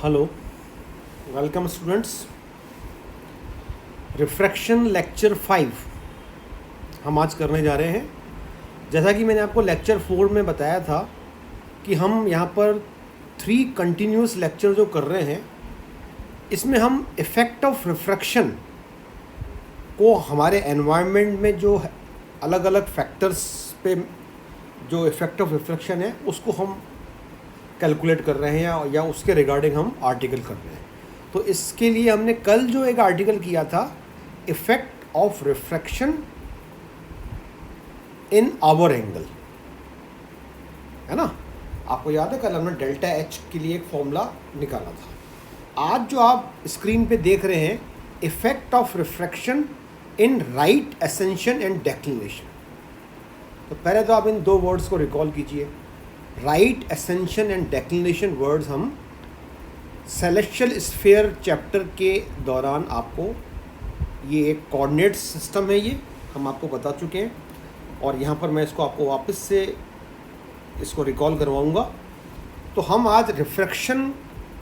Hello, welcome students. Refraction lecture 5 हम आज करने जा रहे हैं। जैसा कि मैंने आपको लेक्चर 4 में बताया था कि हम यहाँ पर 3 कंटिन्यूस लेक्चर जो कर रहे हैं, इसमें हम इफ़ेक्ट ऑफ रिफ्रैक्शन को हमारे एनवायरनमेंट में जो अलग अलग फैक्टर्स पे जो इफ़ेक्ट ऑफ रिफ्रैक्शन है उसको हम कैलकुलेट कर रहे हैं या उसके रिगार्डिंग हम आर्टिकल कर रहे हैं। तो इसके लिए हमने कल जो एक आर्टिकल किया था, effect of refraction in hour angle, है ना। आपको याद है कल हमने डेल्टा एच के लिए एक फॉर्मूला निकाला था। आज जो आप स्क्रीन पे देख रहे हैं, effect of refraction in right ascension and declination. तो पहले तो आप इन दो वर्ड्स को रिकॉल कीजिए। Right ascension and declination words हम सेलेस्टियल स्फीयर चैप्टर के दौरान आपको, ये एक कोऑर्डिनेट सिस्टम है, ये हम आपको बता चुके हैं और यहाँ पर मैं इसको आपको वापस से इसको रिकॉल करवाऊँगा। तो हम आज रिफ्रैक्शन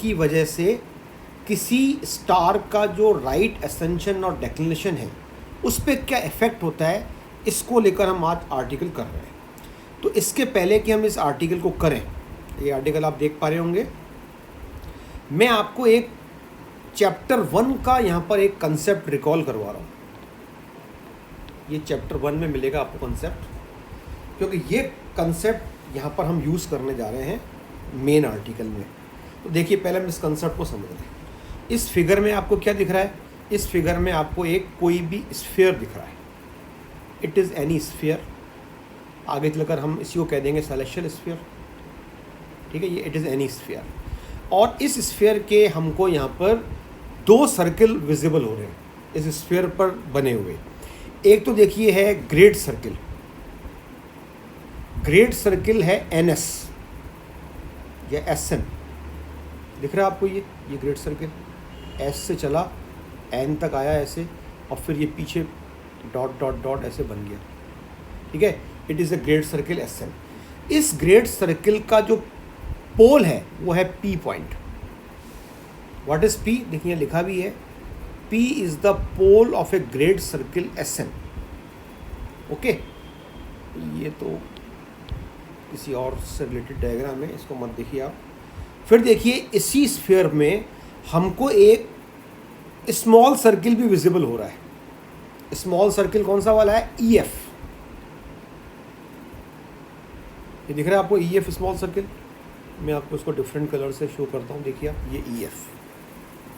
की वजह से किसी स्टार का जो राइट एसेंशन और डेक्लिनेशन है उस पर क्या इफ़ेक्ट होता है, इसको लेकर हम आज आर्टिकल कर रहे हैं। तो इसके पहले कि हम इस आर्टिकल को करें, ये आर्टिकल आप देख पा रहे होंगे, मैं आपको एक चैप्टर 1 का यहाँ पर एक कंसेप्ट रिकॉल करवा रहा हूँ। ये चैप्टर 1 में मिलेगा आपको कंसेप्ट, क्योंकि ये कंसेप्ट यहाँ पर हम यूज़ करने जा रहे हैं मेन आर्टिकल में। तो देखिए, पहले हम इस कंसेप्ट को समझ लें। इस फिगर में आपको क्या दिख रहा है? इस फिगर में आपको एक कोई भी स्फीयर दिख रहा है। It is any sphere. आगे चलकर हम इसी को कह देंगे सेलेस्टियल स्फीयर, ठीक है। ये इट इज़ एनी स्फीयर, और इस स्फीयर के हमको यहाँ पर 2 सर्किल विजिबल हो रहे हैं इस स्फीयर पर बने हुए। एक तो देखिए है ग्रेट सर्किल। ग्रेट सर्किल है NS या SN, दिख रहा है आपको? ये ग्रेट सर्किल S से चला N तक आया ऐसे, और फिर ये पीछे डॉट डॉट डॉट ऐसे बन गया, ठीक है। It is a great circle SN। इस ग्रेट सर्किल का जो पोल है वो है P point. What is P? देखिए लिखा भी है, P is the pole of a great circle SN। Okay, ये तो किसी और से रिलेटेड डायग्राम है, इसको मत देखिए आप। फिर देखिए, इसी स्फीयर में हमको एक स्मॉल सर्किल भी विजिबल हो रहा है। स्मॉल सर्किल कौन सा वाला है? EF। ये दिख रहा है आपको EF स्मॉल सर्किल? मैं आपको इसको डिफरेंट कलर से शो करता हूँ। देखिए आप, ये EF,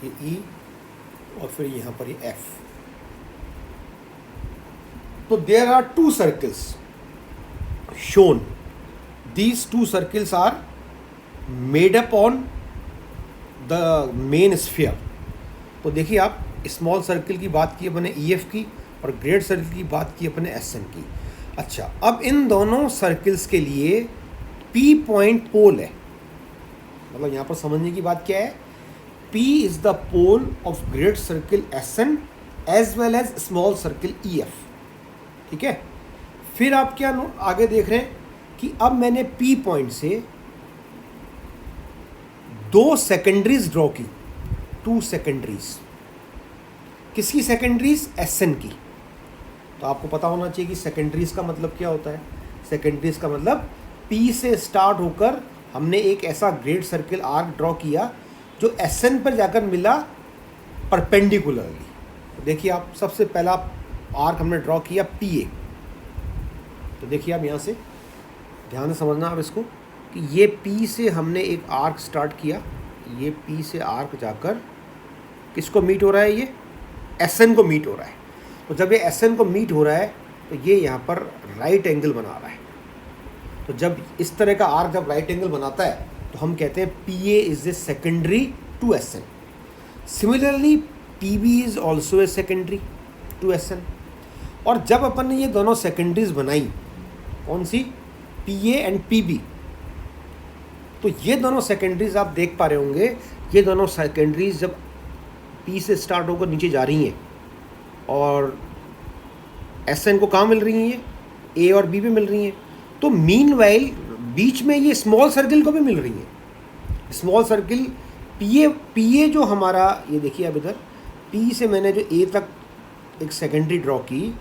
ये E, और फिर यहाँ पर ये F। तो there are 2 circles shown. These 2 circles are made up on the main sphere. तो देखिए आप, स्मॉल सर्किल की बात की अपने EF की, और ग्रेट सर्किल की बात की अपने SN की। अच्छा, अब इन दोनों सर्किल्स के लिए P पॉइंट पोल है। मतलब यहाँ पर समझने की बात क्या है? P is the pole of great circle SN as well as small circle EF, ठीक है। फिर आप क्या आगे देख रहे हैं कि अब मैंने P पॉइंट से 2 सेकेंडरीज ड्रॉ की। 2 सेकेंडरीज। किसकी सेकेंडरीज? SN की। तो आपको पता होना चाहिए कि सेकेंडरीज का मतलब क्या होता है। सेकेंडरीज का मतलब P से स्टार्ट होकर हमने एक ऐसा ग्रेट सर्किल आर्क ड्रॉ किया जो SN पर जाकर मिला परपेंडिकुलरली। तो देखिए आप, सबसे पहला आर्क हमने ड्रॉ किया PA। तो देखिए आप, यहाँ से ध्यान से समझना आप इसको कि ये P से हमने एक आर्क स्टार्ट किया। ये P से आर्क जाकर किसको मीट हो रहा है? ये SN को मीट हो रहा है। तो जब ये SN को मीट हो रहा है तो ये यहाँ पर राइट एंगल बना रहा है। तो जब इस तरह का आर्क जब राइट एंगल बनाता है तो हम कहते हैं PA is a secondary to SN। Similarly PB is also a secondary to SN। और जब अपन ने ये दोनों सेकेंडरीज बनाई, कौन सी? PA एंड PB, तो ये दोनों सेकेंडरीज आप देख पा रहे होंगे, ये दोनों सेकेंडरीज जब P से स्टार्ट होकर नीचे जा रही हैं और SN को कहाँ मिल रही हैं? ये A और B पे मिल रही हैं। तो मीनवाइल बीच में ये स्मॉल सर्किल को भी मिल रही हैं। स्मॉल सर्किल पी ए जो हमारा, ये देखिए अब इधर पी से मैंने जो ए तक एक सेकेंडरी ड्रॉ की,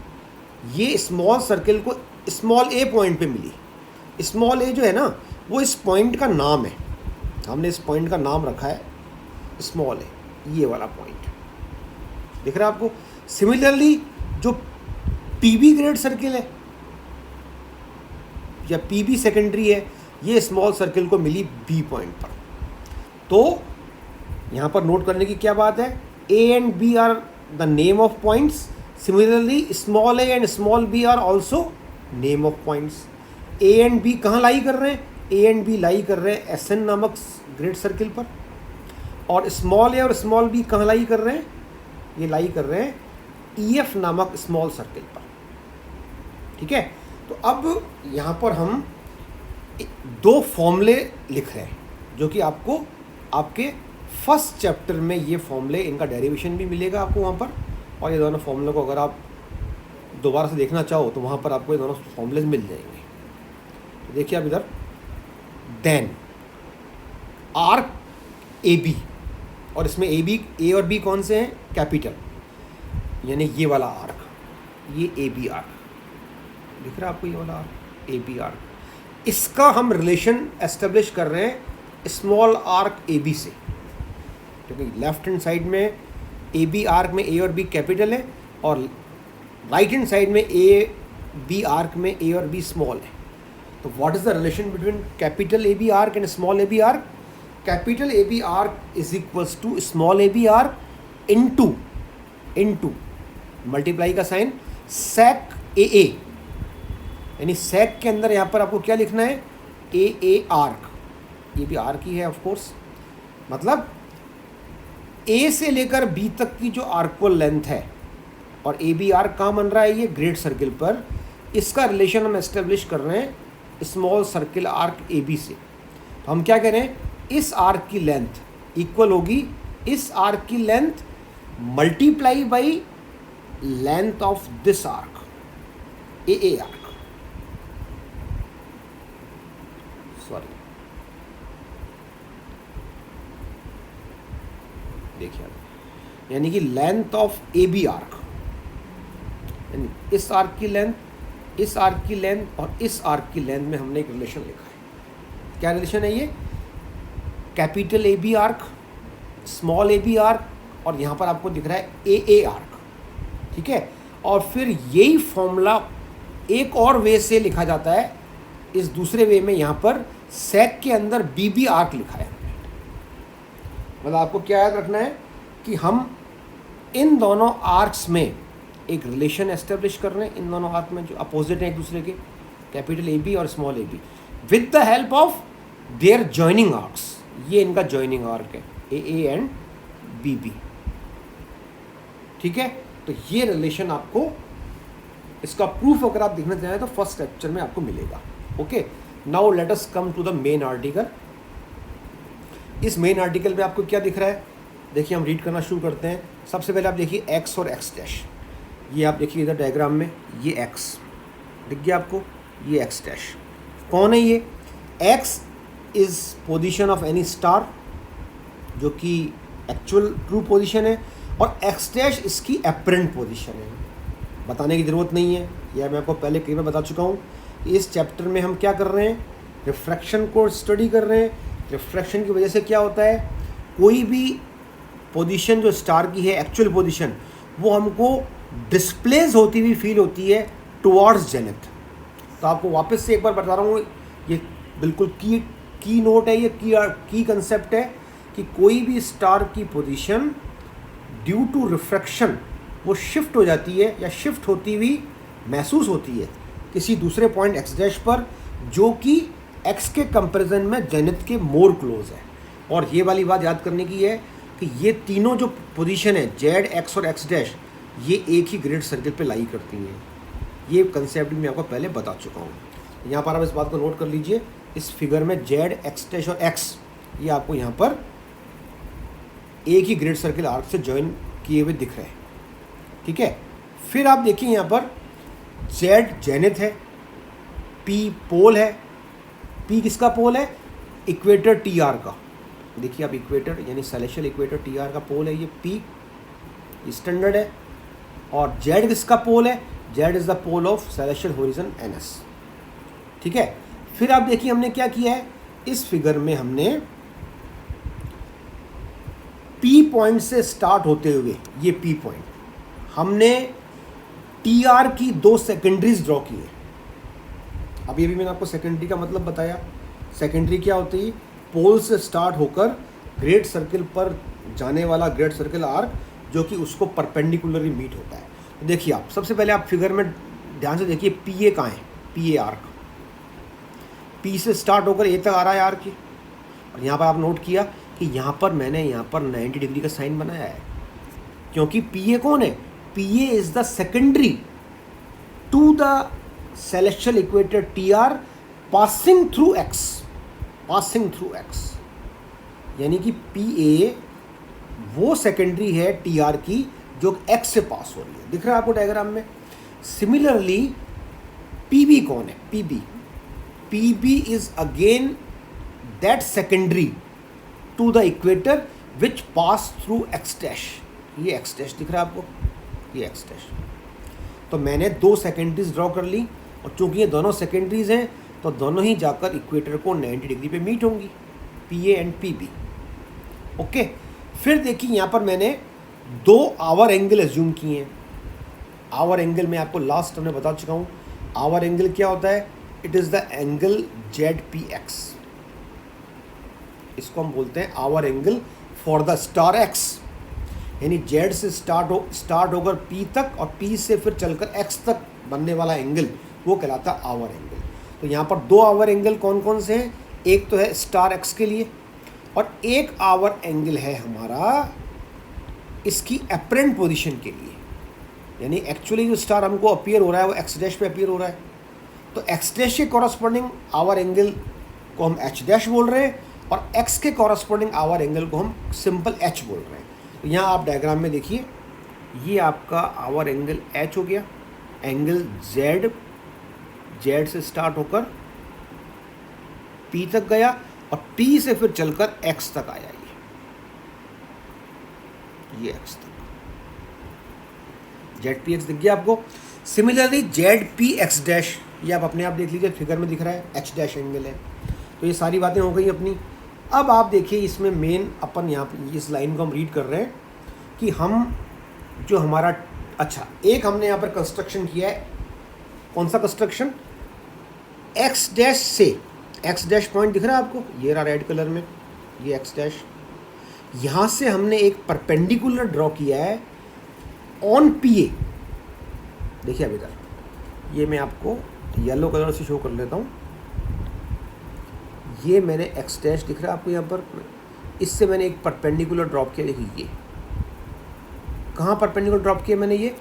ये स्मॉल सर्किल को स्मॉल ए पॉइंट पे मिली। स्मॉल ए जो है ना, वो इस पॉइंट का नाम है, हमने इस पॉइंट का नाम रखा है स्मॉल ए, ये वाला पॉइंट दिख रहा है आपको। सिमिलरली जो पीबी ग्रेड सर्किल है या पीबी सेकेंडरी है, ये स्मॉल सर्किल को मिली बी पॉइंट पर। तो यहाँ पर नोट करने की क्या बात है, a and b are the name of points, similarly small a and small b are also name of points. A and b कहाँ लाई कर रहे हैं, ए एंड बी लाई कर रहे हैं एस एन नामक ग्रेड सर्किल पर, और स्मॉल ए और स्मॉल बी कहाँ लाई कर रहे हैं, ये लाई कर रहे हैं ई एफ नामक स्मॉल सर्किल पर। ठीक है, तो अब यहाँ पर हम दो फॉर्मूले लिख रहे हैं, जो कि आपको आपके फर्स्ट चैप्टर में ये फॉर्मूले, इनका डेरिवेशन भी मिलेगा आपको वहाँ पर, और ये दोनों फॉर्मूले को अगर आप दोबारा से देखना चाहो तो वहाँ पर आपको ये दोनों फॉर्मूले मिल जाएंगे। तो देखिए आप इधर, देन आर्क ए बी, और इसमें ए और बी कौन से हैं, कैपिटल, यानी ये वाला आर्क, ये ए बी आर्क दिख रहा है आपको, ये वाला आर्क ए बी आर्क, इसका हम रिलेशन एस्टेब्लिश कर रहे हैं स्मॉल आर्क ए बी से, क्योंकि लेफ्ट हैंड साइड में ए बी आर्क में ए और बी कैपिटल है, और राइट हैंड साइड में ए बी आर्क में ए और बी स्मॉल है। तो what is the relation between capital a b arc and small a b arc, capital a b arc is equals to small a b arc into multiply का sine sec a, यानी sec के अंदर यहाँ पर आपको क्या लिखना है, ए आर्क, ये भी आर्क ही है ऑफ कोर्स, मतलब ए से लेकर बी तक की जो आर्कवल लेंथ है, और ए बी आर्क कहाँ बन रहा है, ये ग्रेड सर्किल पर, इसका रिलेशन हम एस्टेब्लिश कर रहे हैं स्मॉल सर्किल आर्क ए बी से। तो हम क्या करें, इस आर्क की लेंथ इक्वल होगी इस आर्क की length multiply by length of this arc a arc, sorry देखिए, यानी कि length of a b arc, यानी इस आर्क की लेंथ, इस आर्क की लेंथ और इस आर्क की लेंथ में हमने एक रिलेशन लिखा है। क्या रिलेशन है ये, capital a b arc, small a b arc, और यहाँ पर आपको दिख रहा है ए आर्क। ठीक है, और फिर यही फॉर्मूला एक और वे से लिखा जाता है, इस दूसरे वे में यहाँ पर सेक के अंदर बी बी आर्क लिखा है। मतलब आपको क्या याद रखना है कि हम इन दोनों आर्क्स में एक रिलेशन एस्टेब्लिश कर रहे हैं, इन दोनों आर्क में जो अपोजिट हैं एक दूसरे के, कैपिटल ए बी और small a b, with the help of their joining arcs. ये इनका जॉइनिंग आर्क है ए एंड बी बी। ठीक है, तो ये रिलेशन आपको, इसका प्रूफ अगर आप देखना चाहें तो फर्स्ट लेक्चर में आपको मिलेगा। Okay, now let us come to the main article. इस मेन आर्टिकल में आपको क्या दिख रहा है, देखिए हम रीड करना शुरू करते हैं। सबसे पहले आप देखिए एक्स और एक्स डैश, ये आप देखिए इधर डायग्राम में, ये एक्स दिख गया आपको, ये एक्स डैश कौन है, ये x is position of any star, जो कि एक्चुअल ट्रू पोजीशन है, और एक्स डैश इसकी एपरेंट पोजीशन है। बताने की ज़रूरत नहीं है, यह मैं आपको पहले कई बार बता चुका हूँ। इस चैप्टर में हम क्या कर रहे हैं, रिफ्रैक्शन को स्टडी कर रहे हैं। रिफ्रैक्शन की वजह से क्या होता है, कोई भी पोजीशन जो स्टार की है एक्चुअल पोजीशन, वो हमको डिस्प्लेस होती हुई फील होती है टुवर्ड्स जेनिथ। तो आपको वापस से एक बार बता रहा हूँ, ये बिल्कुल की नोट है, ये की कंसेप्ट है कि कोई भी स्टार की पोजीशन ड्यू टू रिफ्रैक्शन वो शिफ्ट हो जाती है, या शिफ्ट होती हुई महसूस होती है किसी दूसरे पॉइंट एक्स डैश पर, जो कि एक्स के कंपैरिजन में जेनिथ के मोर क्लोज है। और ये वाली बात याद करने की है कि ये तीनों जो पोजीशन है जेड, एक्स और एक्स डैश, ये एक ही ग्रेड सर्किल पे लाई करती हैं। ये कंसेप्ट मैं आपको पहले बता चुका हूँ। यहाँ पर आप इस बात को नोट कर लीजिए, इस फिगर में जेड, एक्स डैश और एक्स, ये आपको यहाँ पर एक ही ग्रेड सर्किल आर्क से ज्वाइन किए हुए दिख रहे हैं। ठीक है, फिर आप देखिए यहाँ पर जेड जेनिथ है, पी पोल है। पी किसका पोल है, इक्वेटर टी आर का, देखिए आप इक्वेटर यानी सेलेशियल इक्वेटर टी आर का पोल है ये पी, स्टैंडर्ड है, और जेड किसका पोल है, z is the pole of celestial horizon n s. ठीक है, फिर आप देखिए हमने क्या किया है, इस फिगर में हमने पी पॉइंट से स्टार्ट होते हुए ये पी पॉइंट हमने टी आर की दो सेकेंडरीज ड्रॉ की है। अभी मैंने आपको सेकेंडरी का मतलब बताया। सेकेंडरी क्या होती है, पोल से स्टार्ट होकर ग्रेट सर्किल पर जाने वाला ग्रेट सर्किल आर्क जो कि उसको परपेंडिकुलरली मीट होता है। तो देखिए आप सबसे पहले आप फिगर में ध्यान से देखिए पी ए कहाँ है, पी ए आर्क पी से स्टार्ट होकर ए तक आ रहा है आर्क की, और यहाँ पर आप नोट किया कि यहाँ पर मैंने यहाँ पर 90 डिग्री का साइन बनाया है, क्योंकि पी ए कौन है, p a is the secondary to the celestial equator t r passing through x, passing through x, यानी कि पी ए वो सेकेंडरी है टी आर की जो एक्स से पास हो रही है। दिख रहा है आपको डायग्राम में। सिमिलरली पी बी कौन है, p b, p b is again that secondary to the equator which pass through x dash. ये एक्स डैश दिख रहा है आपको, ये एक्स डैश। तो मैंने दो सेकेंडरीज ड्रॉ कर ली, और चूंकि ये दोनों सेकेंडरीज हैं तो दोनों ही जाकर इक्वेटर को 90 डिग्री पे मीट होंगी, p a and p b. Okay, फिर देखिए यहाँ पर मैंने दो आवर एंगल एज्यूम किए हैं। आवर एंगल मैं आपको लास्ट में बता चुका हूँ। आवर एंगल क्या होता है, it is the angle Z P x, इसको हम बोलते हैं hour angle for the star x, यानी जेड से स्टार्ट होकर पी तक और पी से फिर चलकर एक्स तक बनने वाला एंगल वो कहलाता है आवर एंगल। तो यहाँ पर दो आवर एंगल कौन कौन से हैं, एक तो है स्टार एक्स के लिए, और एक आवर एंगल है हमारा इसकी अपरेंट पोजीशन के लिए, यानी एक्चुअली जो स्टार हमको अपीयर हो रहा है वो एक्स डैश पे अपीयर हो रहा है। तो एक्स डैश के कॉरस्पॉन्डिंग आवर एंगल को हम एच डैश बोल रहे हैं, और एक्स के कॉरस्पॉन्डिंग आवर एंगल को हम सिंपल एच बोल रहे हैं। तो यहाँ आप डायग्राम में देखिए, ये आपका आवर एंगल एच हो गया, एंगल जेड, जेड से स्टार्ट होकर पी तक गया, और पी से फिर चलकर एक्स तक आया, ये एक्स तक, जेड पी एक्स दिख गया आपको। Similarly Z P x dash, ये आप अपने आप देख लीजिए, फिगर में दिख रहा है एच डैश एंगल है। तो ये सारी बातें हो गई अपनी। अब आप देखिए इसमें मेन अपन यहाँ पे इस लाइन को हम रीड कर रहे हैं कि हम जो हमारा, अच्छा एक हमने यहाँ पर कंस्ट्रक्शन किया है, कौन सा कंस्ट्रक्शन, एक्स डैश से, एक्स डैश पॉइंट दिख रहा है आपको, ये रहा रेड कलर में, ये एक्स डैश, यहाँ से हमने एक परपेंडिकुलर ड्रॉ किया है ऑन पी ए। देखिए अभी तक ये मैं आपको येलो कलर से शो कर लेता हूँ, ये मैंने एक्स डैश दिख रहा है आपको यहाँ पर, इससे मैंने एक परपेंडिकुलर ड्रॉप किया। देखिए ये कहाँ परपेंडिकुलर ड्रॉप किया मैंने, ये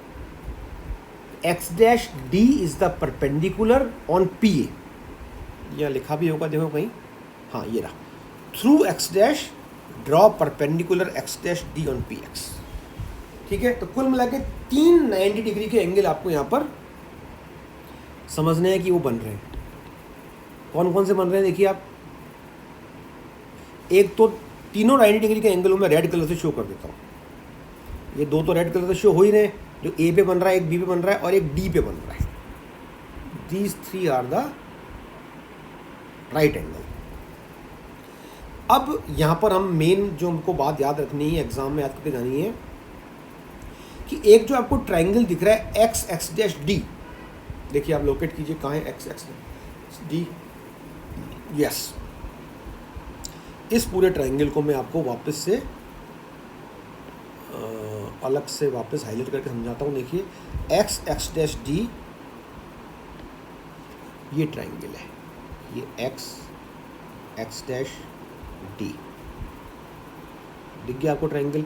x dash D is the perpendicular on P A, यह लिखा भी होगा देखो कहीं, हाँ ये रहा, through x dash draw perpendicular x dash D on P x. ठीक है, तो कुल मिला के 3 90 डिग्री के एंगल आपको यहाँ पर समझने हैं कि वो बन रहे हैं। कौन कौन से बन रहे हैं देखिए आप, एक तो तीनों 90 डिग्री के एंगल मैं रेड कलर से शो कर देता हूँ। ये दो तो रेड कलर से शो हो ही रहे हैं, जो ए पे बन रहा है, एक बी पे बन रहा है और एक डी पे बन रहा है। These 3 are the right angle. अब यहाँ पर हम मेन जो हमको बात याद रखनी है, एग्जाम में याद करके जानी है कि एक जो आपको ट्राइंगल दिख रहा है एक्स एक्स डैश डी, देखिए आप लोकेट कीजिए कहाँ है एक्स एक्स डी, यस, इस पूरे ट्राइंगल को मैं आपको वापस से अलग से वापस हाईलाइट करके समझाता हूँ। देखिए एक्स एक्स डैश डी ये ट्राइंगल है, ये एक्स एक्स डैश डी दिख गया आपको ट्राइंगल।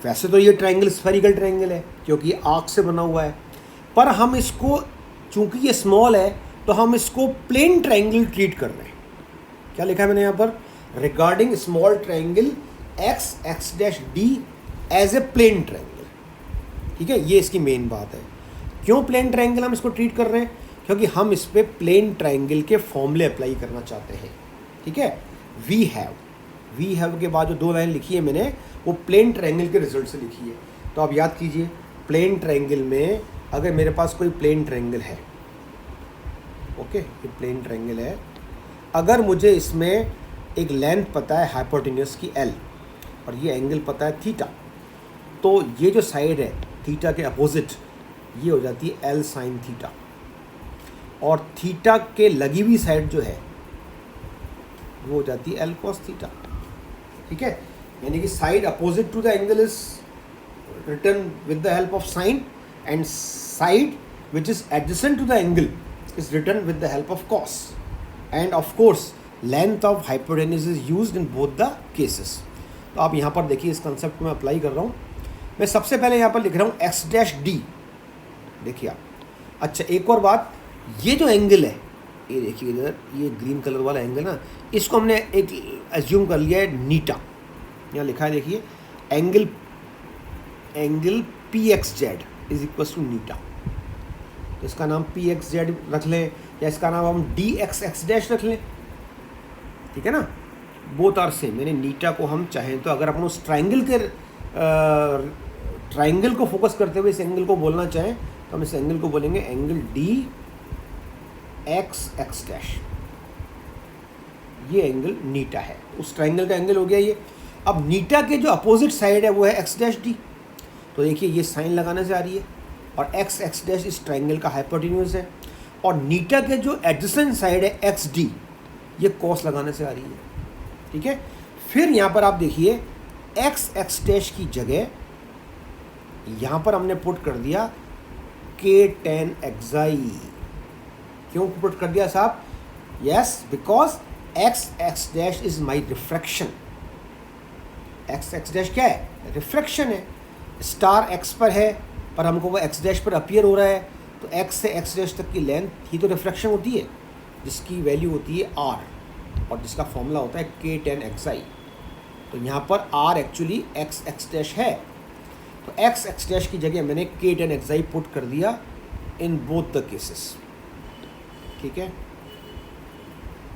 वैसे तो ये ट्राइंगल स्फेरिकल ट्राइंगल है क्योंकि ये आर्क से बना हुआ है, पर हम इसको चूंकि ये स्मॉल है तो हम इसको प्लेन ट्राइंगल ट्रीट कर रहे हैं। क्या लिखा है मैंने यहाँ पर, regarding small triangle x x dash d as a plane triangle. ठीक है, ये इसकी मेन बात है। क्यों प्लेन ट्राइंगल हम इसको ट्रीट कर रहे हैं, क्योंकि हम इस पर प्लेन ट्राइंगल के फॉर्मूले अप्लाई करना चाहते हैं। ठीक है, वी हैव वी हैव के बाद जो 2 लाइन लिखी है मैंने वो प्लेन ट्रायंगल के रिजल्ट से लिखी है। तो आप याद कीजिए, प्लेन ट्रायंगल में अगर मेरे पास कोई प्लेन ट्रायंगल है, ओके, ये प्लेन ट्रायंगल है, अगर मुझे इसमें एक लेंथ पता है हाइपोटेन्यूस की L और ये एंगल पता है थीटा, तो ये जो साइड है थीटा के अपोजिट ये हो जाती है L साइन थीटा, और थीटा के लगी हुई साइड जो है वो हो जाती है L कॉस थीटा। ठीक है, यानी कि side opposite to the angle is written with the help of sine and side which is adjacent to the angle is written with the help of cos, and of course length of hypotenuse is used in both the cases। तो आप यहाँ पर देखिए, इस concept को मैं apply कर रहा हूँ। मैं सबसे पहले यहाँ पर लिख रहा हूँ x डैश d, देखिए आप। अच्छा, एक और बात, ये जो एंगल है, ये देखिए इधर, ये ग्रीन कलर वाला एंगल ना, इसको हमने एक एज्यूम कर लिया है नीटा, यहाँ लिखा है देखिए, angle P X Z is equal to eta. तो इसका नाम पी एक्स जेड रख लें, या इसका नाम हम डी एक्स एक्स डैश रख लें, ठीक है ना, बोथ आर सेम। यानी नीटा को हम चाहें तो अगर अपन उस ट्राइंगल को फोकस करते हुए इस एंगल को बोलना चाहें तो हम इस एंगल को बोलेंगे angle D x x dash, ये एंगल नीटा है, उस ट्राइंगल का एंगल हो गया ये। अब नीटा के जो अपोजिट साइड है वो है एक्स डैश डी, तो देखिए ये साइन लगाने से आ रही है, और एक्स एक्स डैश इस ट्राइंगल का हाइपोटेन्यूज है, और नीटा के जो एडजेसेंट साइड है एक्स डी, ये कॉस लगाने से आ रही है। ठीक है, फिर यहाँ पर आप देखिए एक्स एक्स डैश की जगह यहाँ पर हमने पुट कर दिया के टेन एक्साई। क्यों पुट कर दिया साहब? Yes, because x x dash is my refraction. X x dash क्या है? रिफ्रैक्शन है। स्टार एक्स पर है पर हमको वो एक्स डैश पर अपीयर हो रहा है, तो एक्स से एक्स डैश तक की लेंथ ही तो रिफ्रैक्शन होती है, जिसकी वैल्यू होती है आर, और जिसका फॉर्मूला होता है के टेन एक्स आई। तो यहाँ पर are actually x x dash है, तो एक्स एक्स डैश की जगह मैंने के टेन एक्स आई पुट कर दिया इन बोथ द केसेस। ठीक है,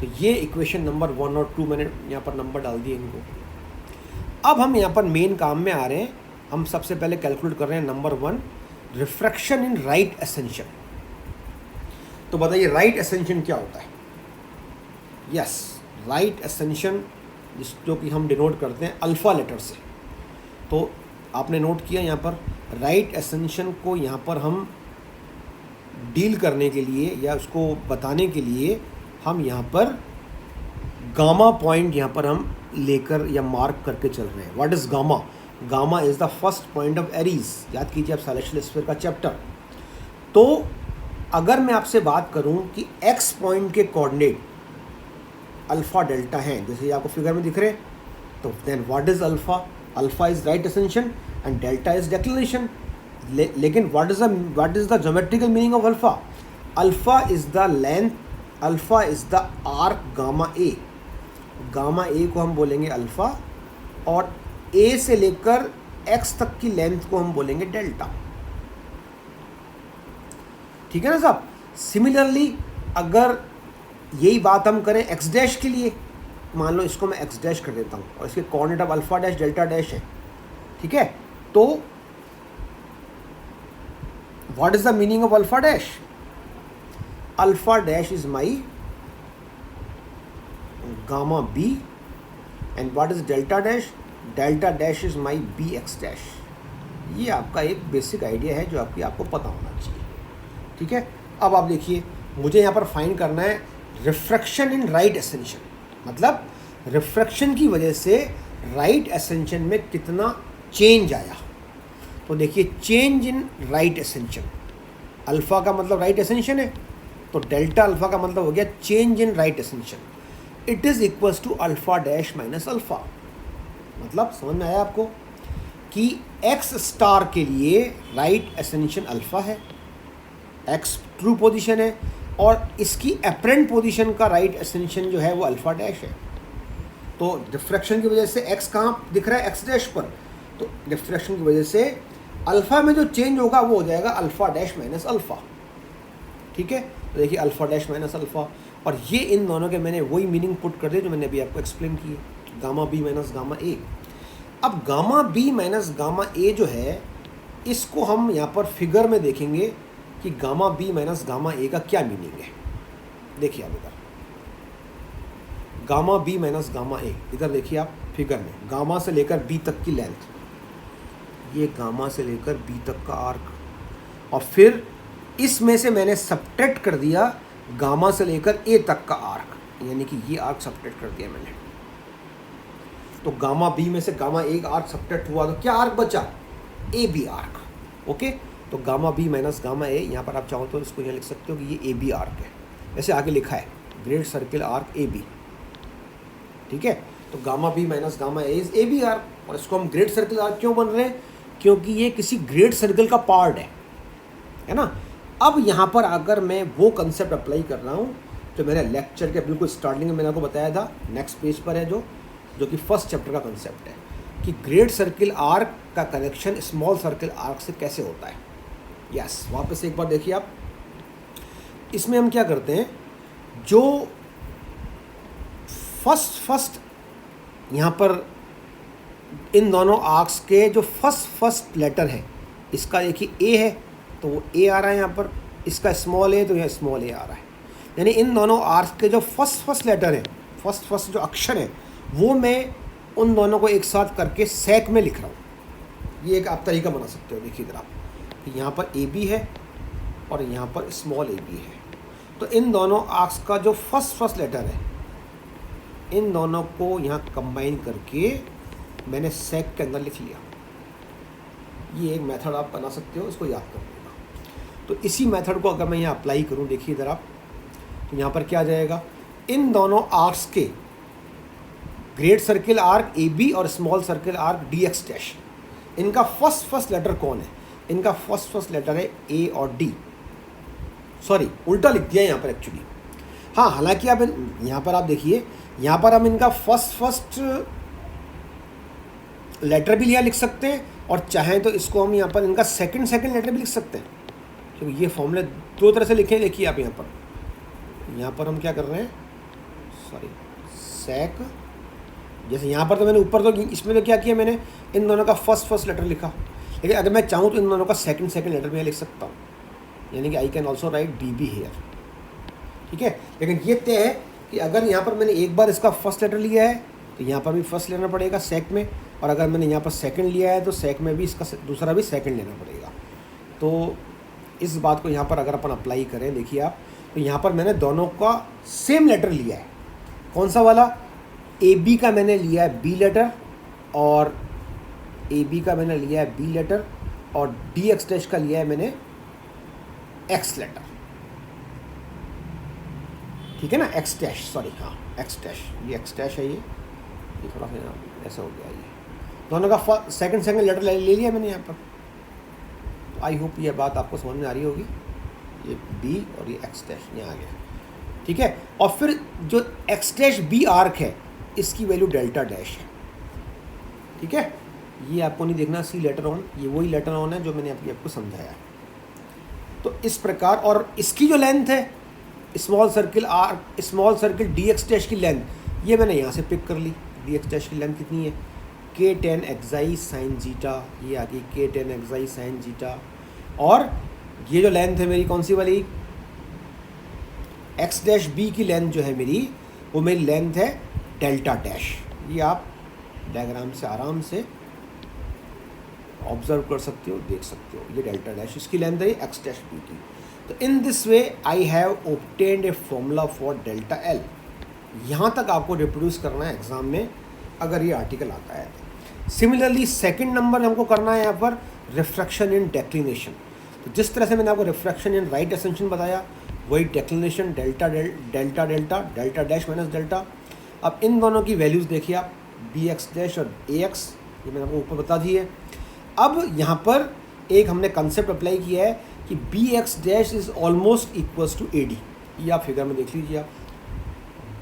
तो ये इक्वेशन नंबर 1 और 2 मैंने यहाँ पर नंबर डाल दिए इनको। अब हम यहाँ पर मेन काम में आ रहे हैं। हम सबसे पहले कैलकुलेट कर रहे हैं नंबर 1, रिफ्रैक्शन इन राइट एसेंशन। तो बताइए राइट एसेंशन क्या होता है? यस, राइट एसेंशन जो कि हम डिनोट करते हैं अल्फ़ा लेटर से। तो आपने नोट किया यहाँ पर राइट एसेंशन को यहाँ पर हम डील करने के लिए या उसको बताने के लिए हम यहाँ पर गामा पॉइंट यहाँ पर हम लेकर या मार्क करके चल रहे हैं। What is gamma? Gamma is the first point of Aries. याद कीजिए आप सेलेस्टियल स्फीयर का चैप्टर। तो अगर मैं आपसे बात करूं कि एक्स पॉइंट के कोऑर्डिनेट अल्फ़ा डेल्टा हैं, जैसे ये आपको फिगर में दिख रहे हैं, तो then what is alpha? Alpha is right ascension and delta is declaration. लेकिन what is the geometrical meaning of alpha? Alpha is the length, alpha is the arc gamma A. Gamma A को हम बोलेंगे alpha, और ए से लेकर x तक की length को हम बोलेंगे डेल्टा। ठीक है ना साहब? सिमिलरली अगर यही बात हम करें एक्स डैश के लिए, मान लो इसको मैं एक्स डैश कर देता हूँ और इसके coordinate of alpha dash delta dash है। ठीक है, तो what is the meaning of alpha dash? Alpha dash is my gamma b, and what is delta dash? Delta dash is my b x dash. ये आपका एक basic idea है जो आपको पता होना चाहिए। ठीक है, अब आप देखिए मुझे यहाँ पर फाइंड करना है रिफ्रैक्शन इन राइट एसेंशन, मतलब रिफ्रैक्शन की वजह से राइट एसेंशन में कितना चेंज आया। तो देखिए change in right ascension, alpha का मतलब राइट एसेंशन है, तो डेल्टा अल्फ़ा का मतलब हो गया change in right ascension. It is equals to alpha dash minus alpha. मतलब समझ में आया आपको कि एक्स स्टार के लिए राइट एसेंशन अल्फ़ा है, एक्स ट्रू पोजीशन है, और इसकी एपरेंट पोजीशन का राइट एसेंशन जो है वो अल्फ़ा डैश है। तो डिफ्रैक्शन की वजह से एक्स कहाँ दिख रहा है? एक्स डैश पर। तो डिफ्रैक्शन की वजह से अल्फ़ा में जो चेंज होगा वो हो जाएगा अल्फ़ा डैश माइनस अल्फ़ा। ठीक है, तो देखिए अल्फ़ा डैश माइनस अल्फ़ा, और ये इन दोनों के मैंने वही मीनिंग पुट कर दिए जो मैंने अभी आपको एक्सप्लेन किए। Gamma B minus gamma A. अब gamma B minus gamma A जो है इसको हम यहाँ पर फिगर में देखेंगे कि gamma B minus gamma a का क्या मीनिंग है। देखिए आप इधर gamma B minus gamma a, इधर देखिए आप फिगर में गामा से लेकर बी तक की लेंथ, ये गामा से लेकर बी तक का आर्क, और फिर इसमें से मैंने सब्ट्रैक्ट कर दिया गामा से लेकर ए तक का आर्क, यानी कि ये आर्क सब्ट्रैक्ट कर दिया मैंने। तो गामा बी में से गामा ए आर्क सब्ट्रैक्ट हुआ तो क्या आर्क बचा? A b arc. ओके, तो gamma B minus gamma a, यहाँ पर आप चाहो तो इसको यहाँ लिख सकते हो कि ये ए बी आर्क है। ऐसे आगे लिखा है ग्रेट सर्किल आर्क ए बी। ठीक है, तो gamma B minus gamma a is a b arc, और इसको हम ग्रेट सर्किल आर्क क्यों बन रहे हैं? क्योंकि ये किसी ग्रेट सर्किल का पार्ट है ना। अब यहाँ पर अगर मैं वो कंसेप्ट अप्लाई कर रहा हूँ जो मेरे लेक्चर के बिल्कुल स्टार्टिंग में मैंने आपको बताया था, नेक्स्ट पेज पर है जो कि फर्स्ट चैप्टर का कंसेप्ट है कि ग्रेट सर्किल आर्क का कनेक्शन स्मॉल सर्किल आर्क से कैसे होता है। यस, वापस एक बार देखिए आप, इसमें हम क्या करते हैं, जो फर्स्ट यहाँ पर इन दोनों आर्क्स के जो फर्स्ट लेटर है, इसका देखिए ए है तो वो ए आ रहा है यहाँ पर, इसका स्मॉल ए तो यहाँ स्मॉल ए आ रहा है। यानी इन दोनों आर्क्स के जो फर्स्ट लेटर है, फर्स्ट जो अक्षर है, वो मैं उन दोनों को एक साथ करके सेक में लिख रहा हूँ। ये एक आप तरीका बना सकते हो। देखिए इधर आप, यहाँ पर ए बी है और यहाँ पर स्मॉल ए बी है, तो इन दोनों आर्क्स का जो फर्स्ट लेटर है, इन दोनों को यहाँ कंबाइन करके मैंने सेक के अंदर लिख लिया। ये एक मेथड आप बना सकते हो, इसको याद कर लेना। तो इसी मेथड को अगर मैं यहाँ अप्लाई करूँ, देखिए इधर आप, तो यहाँ पर क्या आ जाएगा, इन दोनों आर्क्स के great circle arc A B और small circle arc D X dash, इनका फर्स्ट लेटर कौन है? इनका फर्स्ट लेटर है ए और डी। सॉरी, उल्टा लिख दिया यहाँ पर एक्चुअली। हाँ, हालांकि आप यहाँ पर आप देखिए, यहाँ पर हम इनका फर्स्ट लेटर भी यहाँ लिख सकते हैं, और चाहें तो इसको हम यहाँ पर इनका सेकंड लेटर भी लिख सकते हैं, क्योंकि ये फॉर्मूले दो तरह से लिखे हैं। देखिए आप यहाँ पर हम क्या कर रहे हैं, सॉरी, सेक, जैसे यहाँ पर तो मैंने ऊपर तो इसमें तो क्या किया, मैंने इन दोनों का फर्स्ट लेटर लिखा, लेकिन अगर मैं चाहूँ तो इन दोनों का सेकंड लेटर भी लिख सकता हूँ, यानी कि I can also right D be here. ठीक है, लेकिन ये तय है कि अगर यहाँ पर मैंने एक बार इसका फर्स्ट लेटर लिया है तो यहाँ पर भी फर्स्ट लेना पड़ेगा सेक में, और अगर मैंने यहाँ पर सेकंड लिया है तो सेक में भी इसका दूसरा भी सेकंड लेना पड़ेगा। तो इस बात को यहाँ पर अगर अपन अप्लाई करें, देखिए आप, तो यहाँ पर मैंने दोनों का सेम लेटर लिया है। कौन सा वाला? ए बी का मैंने लिया है बी लेटर, और ए बी का मैंने लिया है बी लेटर, और डी एक्स डैश का लिया है मैंने एक्स लेटर। ठीक है ना, एक्स डैश, सॉरी, हाँ एक्स डैश, ये एक्स डैश है, ये थोड़ा सा ऐसा हो गया। ये दोनों का सेकंड लेटर ले लिया मैंने यहाँ पर। तो आई होप ये बात आपको समझ में आ रही होगी। ये बी और ये एक्स डैश यहाँ आ गया। ठीक है, और फिर जो एक्स डैश बी आर्क है, इसकी वैल्यू डेल्टा डैश है। ठीक है, ये आपको नहीं देखना सी लेटर ऑन, ये वही लेटर ऑन है जो मैंने अभी आपको समझाया। तो इस प्रकार, और इसकी जो लेंथ है small circle D X dash की लेंथ, ये मैंने यहाँ से पिक कर ली। डी एक्स डैश की लेंथ कितनी है? के टेन एक्साई साइन जीटा, ये आ गई के टेन एक्साई साइन जीटा। और ये जो लेंथ है मेरी कौन सी वाली, एक्स डैश बी की लेंथ जो है मेरी, वो मेरी लेंथ है डेल्टा डैश। ये आप डायग्राम से आराम से ऑब्जर्व कर सकते हो, देख सकते हो। ये डेल्टा डैश, इसकी लेंथ है एक्स डैश बी की। तो in this way I have obtained a formula for delta L. यहाँ तक आपको रिप्रोड्यूस करना है एग्जाम में अगर ये आर्टिकल आता है। सिमिलरली सेकंड नंबर हमको करना है यहाँ पर रिफ्रैक्शन इन डेक्लिनेशन। तो जिस तरह से मैंने आपको रिफ्रैक्शन इन राइट एसेंशन बताया, वही declination delta dash minus delta. अब इन दोनों की वैल्यूज़ देखिए आप, बी एक्स डैश और ए एक्स, ये मैंने आपको ऊपर बता दी है। अब यहाँ पर एक हमने कंसेप्ट अप्लाई किया है कि b x dash is almost equals to a d. ये आप फिगर में देख लीजिए आप,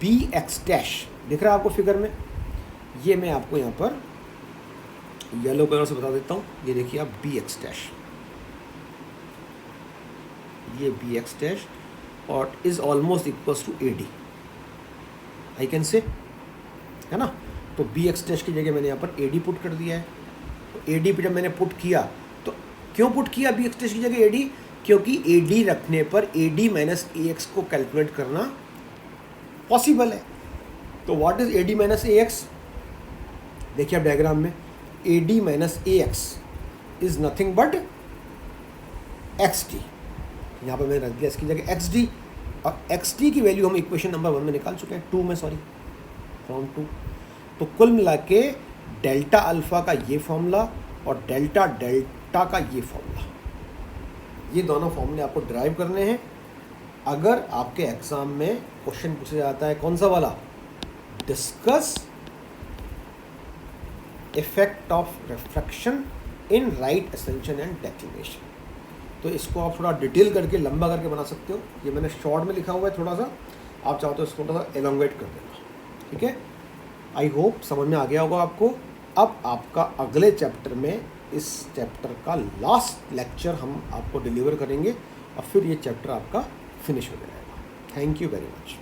बी एक्स डैश दिख रहा है आपको फिगर में। ये मैं आपको यहाँ पर येलो कलर से बता देता हूँ। ये देखिए आप, बी एक्स डैश, ये बी एक्स डैश और is almost equals to a d, I can say, है ना। तो बी एक्स डैश की जगह मैंने यहाँ पर ए डी पुट कर दिया है। तो ए डी पे जब मैंने पुट किया तो क्यों पुट किया बी एक्स डैश की जगह ए डी, क्योंकि ए डी रखने पर A D minus A x को कैलकुलेट करना पॉसिबल है। तो what is A D minus A x, देखिए आप डायग्राम में A D minus A x is nothing but x D, यहाँ पर मैंने रख दिया इसकी जगह एक्स डी, और एक्स डी की वैल्यू हम इक्वेशन नंबर 1 में निकाल चुके हैं, 2 में, सॉरी फ्रॉम 2। तो कुल मिला के डेल्टा अल्फ़ा का ये फॉर्मूला और डेल्टा डेल्टा का ये फॉर्मूला, ये दोनों फॉर्मूले आपको ड्राइव करने हैं। अगर आपके एग्ज़ाम में क्वेश्चन पूछा जाता है कौन सा वाला, discuss effect of refraction in right ascension and declination, तो इसको आप थोड़ा डिटेल करके लंबा करके बना सकते हो। ये मैंने शॉर्ट में लिखा हुआ है थोड़ा सा, आप चाहो तो इसको थोड़ा सा एलोंगेट कर देना, ठीक है। आई होप समझ में आ गया होगा आपको। अब आपका अगले चैप्टर में इस चैप्टर का लास्ट लेक्चर हम आपको डिलीवर करेंगे और फिर ये चैप्टर आपका फिनिश हो जाएगा। Thank you very much.